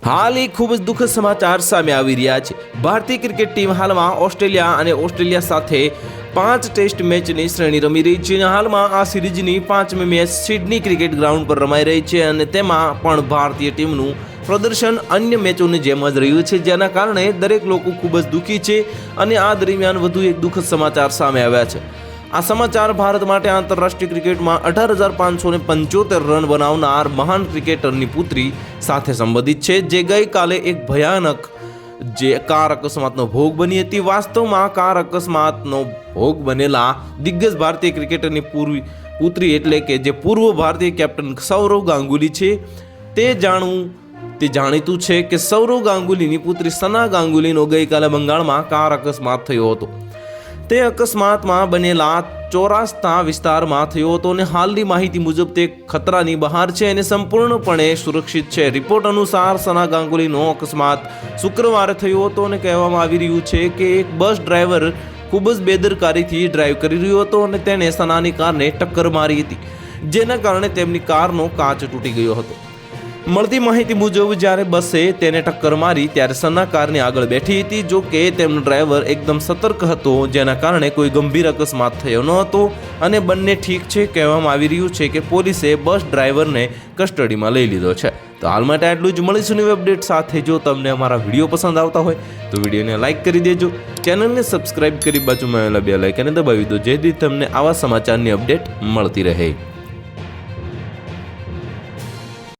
હાલ એક ખૂબ જ દુઃખદ સમાચાર સામે આવી રહ્યા છે। ભારતીય ક્રિકેટ ટીમ હાલમાં ઓસ્ટ્રેલિયા સાથે 5 ટેસ્ટ મેચની શ્રેણી રમી રહી છે। હાલમાં આ સિરીઝની 5મી મેચ સિડની ક્રિકેટ ગ્રાઉન્ડ પર રમાઈ રહી છે અને તેમાં પણ ભારતીય ટીમનું પ્રદર્શન અન્ય મેચોની જેમ જ રહ્યું છે, જેના કારણે દરેક લોકો ખૂબ જ દુઃખી છે અને આ દરમિયાન વધુ એક દુઃખદ સમાચાર સામે આવ્યા છે। આ સમાચાર ભારત માટે આંતરરાષ્ટ્રીય ક્રિકેટમાં 18,575 રન બનાવનાર મહાન ક્રિકેટરની પુત્રી સાથે સંબંધિત છે, જે ગઈકાલે એક ભયાનક કાર અકસ્માતનો ભોગ બની હતી। વાસ્તવમાં કાર અકસ્માતનો ભોગ બનેલા દિગ્ગજ ભારતીય ક્રિકેટરની પુત્રી એટલે કે જે પૂર્વ ભારતીય કેપ્ટન સૌરવ ગાંગુલી છે। તે જાણીતું છે કે સૌરવ ગાંગુલીની પુત્રી સના ગાંગુલીનો ગઈકાલે બંગાળમાં કાર અકસ્માત થયો હતો। તે અકસ્માતમાં બનેલા ચોરાસ્તા વિસ્તારમાં થયો હતો અને હાલની માહિતી મુજબ તે ખતરાની બહાર છે અને સંપૂર્ણપણે સુરક્ષિત છે। રિપોર્ટ અનુસાર સના ગાંગુલીનો અકસ્માત શુક્રવારે થયો હતો અને કહેવામાં આવી રહ્યું છે કે એક બસ ડ્રાઈવર ખૂબ જ બેદરકારીથી ડ્રાઈવ કરી રહ્યો હતો અને તેણે સનાની કારને ટક્કર મારી હતી, જેના કારણે તેમની કારનો કાચ તૂટી ગયો હતો। મળતી માહિતી મુજબ જ્યારે બસે તેને ટક્કર મારી ત્યારે સના કારની આગળ બેઠી હતી, જો કે તેમનો ડ્રાઈવર એકદમ સતર્ક હતો, જેના કારણે કોઈ ગંભીર અકસ્માત થયો ન હતો અને બંને ઠીક છે। કહેવામાં આવી રહ્યું છે કે પોલીસે બસ ડ્રાઈવરને કસ્ટડીમાં લઈ લીધો છે। તો હાલ માટે આટલું જ। મળીશું નવી અપડેટ સાથે। જો તમને અમારા વિડીયો પસંદ આવતા હોય તો વિડીયોને લાઇક કરી દેજો, ચેનલને સબસ્ક્રાઇબ કરી બાજુમાં આવેલા બેલ આઇકનને દબાવી દો, જેથી તમને આવા સમાચારની અપડેટ મળતી રહે।